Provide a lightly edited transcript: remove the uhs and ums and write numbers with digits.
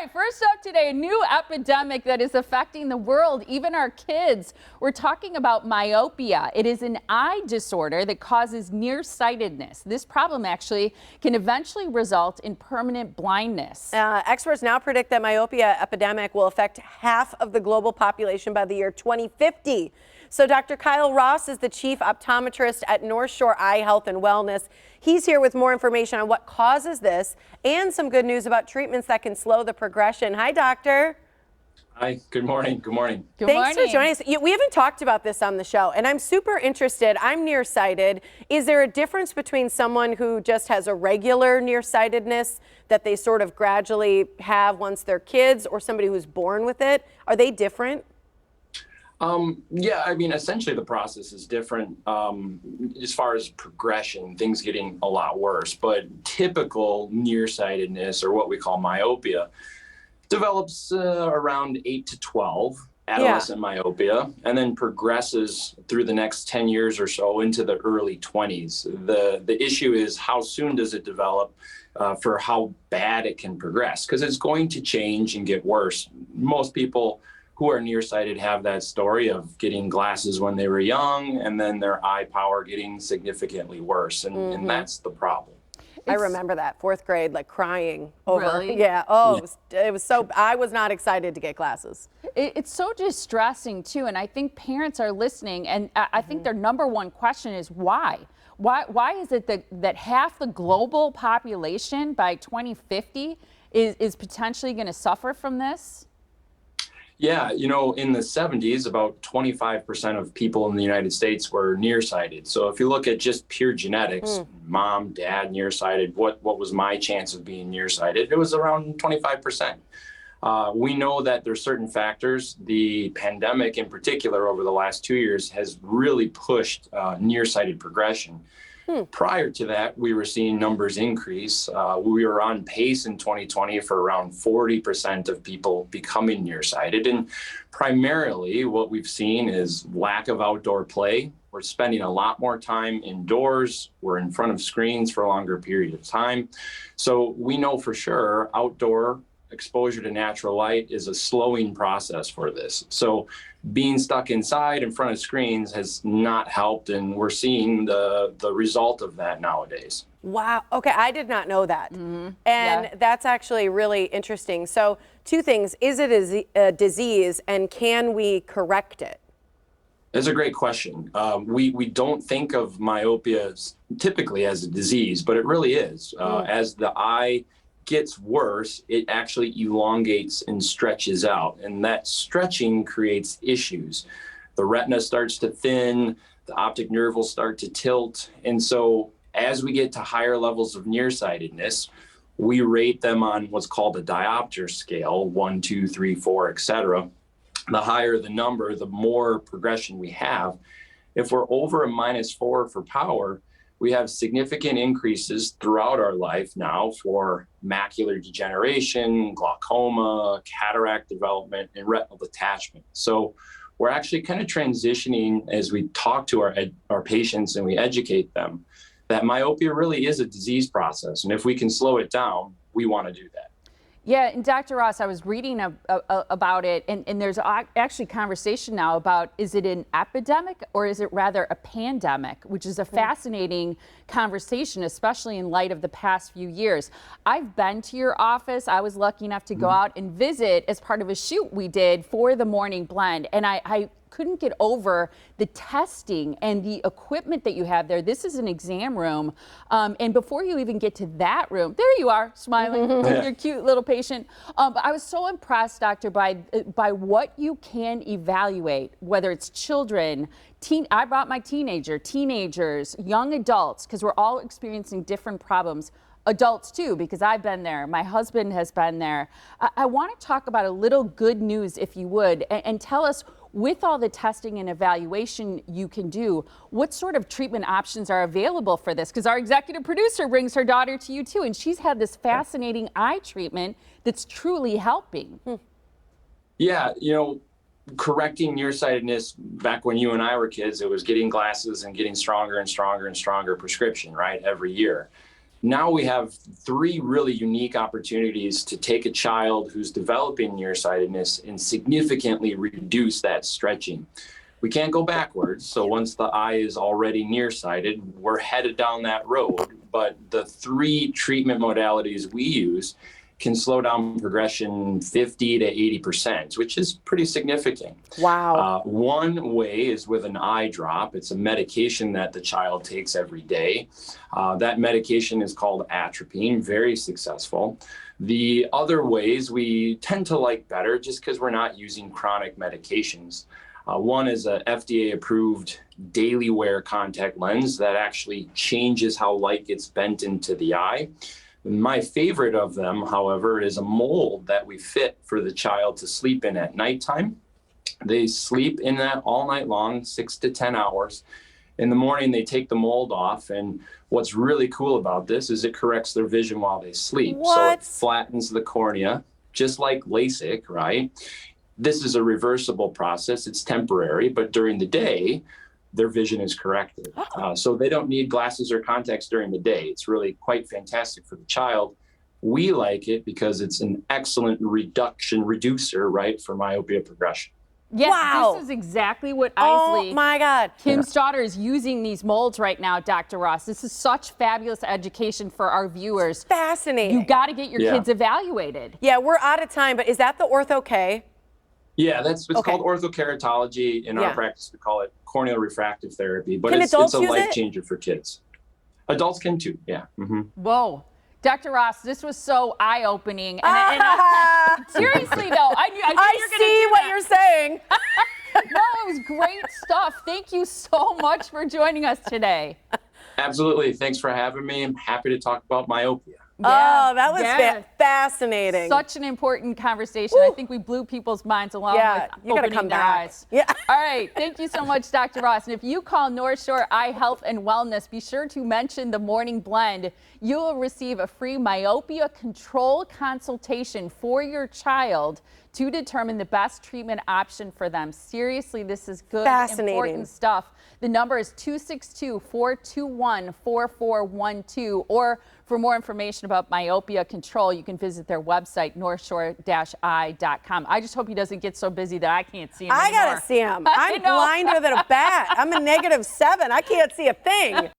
right, first up today, a new epidemic that is affecting the world, even our kids. We're talking about myopia. It is an eye disorder that causes nearsightedness. This problem actually can eventually result in permanent blindness. Experts now predict that myopia epidemic will affect half of the global population by the year 2050. So Dr. Kyle Ross is the chief optometrist at North Shore Eye Health and Wellness. He's here with more information on what causes this and some good news about treatments that can slow the progression. Hi, doctor. Hi, good morning. Good morning. Thanks for joining us. We haven't talked about this on the show, and I'm super interested. I'm nearsighted. Is there a difference between someone who just has a regular nearsightedness that they sort of gradually have once they're kids, or somebody who's born with it? Are they different? Yeah, I mean, essentially the process is different as far as progression, things getting a lot worse. But typical nearsightedness, or what we call myopia, develops around 8 to 12, adolescent myopia, and then progresses through the next 10 years or so into the early 20s. The issue is how soon does it develop for how bad it can progress, because it's going to change and get worse. Most people who are nearsighted have that story of getting glasses when they were young and then their eye power getting significantly worse. And that's the problem. I remember that, 4th grade, like crying over. Really? Yeah. Oh, it was so, I was not excited to get glasses. It's so distressing too. And I think parents are listening, and I think their number one question is why? Why is it that half the global population by 2050 is potentially going to suffer from this? Yeah, you know, in the 70s, about 25% of people in the United States were nearsighted. So if you look at just pure genetics, mom, dad, nearsighted, what was my chance of being nearsighted? It was around 25%. We know that there's certain factors. The pandemic in particular over the last 2 years has really pushed nearsighted progression. Prior to that, we were seeing numbers increase. We were on pace in 2020 for around 40% of people becoming nearsighted. And primarily what we've seen is lack of outdoor play. We're spending a lot more time indoors. We're in front of screens for a longer period of time. So we know for sure outdoor exposure to natural light is a slowing process for this. So being stuck inside in front of screens has not helped, and we're seeing the result of that nowadays. Wow. Okay, I did not know that. And that's actually really interesting. So 2 things. Is it a disease, and can we correct it? That's a great question. We don't think of myopia typically as a disease, but it really is. As the eye gets worse, it actually elongates and stretches out, and that stretching creates issues. The retina starts to thin, the optic nerve will start to tilt, and so as we get to higher levels of nearsightedness, we rate them on what's called a diopter scale, 1, 2, 3, 4, etc. The higher the number, the more progression we have. If we're over a -4 for power, we have significant increases throughout our life now for macular degeneration, glaucoma, cataract development, and retinal detachment. So we're actually kind of transitioning as we talk to our patients and we educate them that myopia really is a disease process. And if we can slow it down, we want to do that. Yeah, and Dr. Ross, I was reading about it, and there's actually conversation now about, is it an epidemic or is it rather a pandemic, which is a fascinating conversation, especially in light of the past few years. I've been to your office. I was lucky enough to go out and visit as part of a shoot we did for the Morning Blend, and I couldn't get over the testing and the equipment that you have there. This is an exam room. And before you even get to that room, there you are, smiling with your cute little patient. But I was so impressed, doctor, by what you can evaluate, whether it's children, I brought my teenagers, young adults, because we're all experiencing different problems. Adults too, because I've been there. My husband has been there. I want to talk about a little good news, if you would, and tell us, with all the testing and evaluation you can do, what sort of treatment options are available for this? Because our executive producer brings her daughter to you too, and she's had this fascinating eye treatment that's truly helping. Yeah, you know, correcting nearsightedness, back when you and I were kids, it was getting glasses and getting stronger and stronger and stronger prescription, right, every year. Now we have three really unique opportunities to take a child who's developing nearsightedness and significantly reduce that stretching. We can't go backwards. So once the eye is already nearsighted, we're headed down that road. But the three treatment modalities we use can slow down progression 50 to 80%, which is pretty significant. Wow. One way is with an eye drop. It's a medication that the child takes every day. That medication is called atropine, very successful. The other ways we tend to like better just because we're not using chronic medications. One is a FDA-approved daily wear contact lens that actually changes how light gets bent into the eye. My favorite of them, however, is a mold that we fit for the child to sleep in at nighttime. They sleep in that all night long, 6 to 10 hours. In the morning, they take the mold off. And what's really cool about this is it corrects their vision while they sleep. What? So it flattens the cornea, just like LASIK, right? This is a reversible process. It's temporary, but during the day, their vision is corrected. So they don't need glasses or contacts during the day. It's really quite fantastic for the child. We like it because it's an excellent reducer, right, for myopia progression. Yes, Wow. this is exactly what Oh Isley, my God. Kim's daughter, is using these molds right now, Dr. Ross. This is such fabulous education for our viewers. Fascinating. You got to get your kids evaluated. Yeah, we're out of time, but is that the ortho K? Yeah, it's called orthokeratology. In our practice, we call it corneal refractive therapy, but it's a life changer for kids. Adults can too, yeah. Mm-hmm. Whoa. Dr. Ross, this was so eye-opening. Seriously, though, I knew you were going to see what you're saying. No, it was great stuff. Thank you so much for joining us today. Absolutely. Thanks for having me. I'm happy to talk about myopia. Oh, that was fascinating. Such an important conversation. I think we blew people's minds along with you gotta opening come their back. eyes. Yeah. All right. Thank you so much, Dr. Ross. And if you call North Shore Eye Health and Wellness, be sure to mention the Morning Blend. You will receive a free myopia control consultation for your child to determine the best treatment option for them. Seriously, this is good, important stuff. The number is 262-421-4412. Or for more information about myopia control, you can visit their website, northshore-eye.com. I just hope he doesn't get so busy that I can't see him anymore. I gotta see him. I'm blinder than a bat. I'm a -7. I can't see a thing.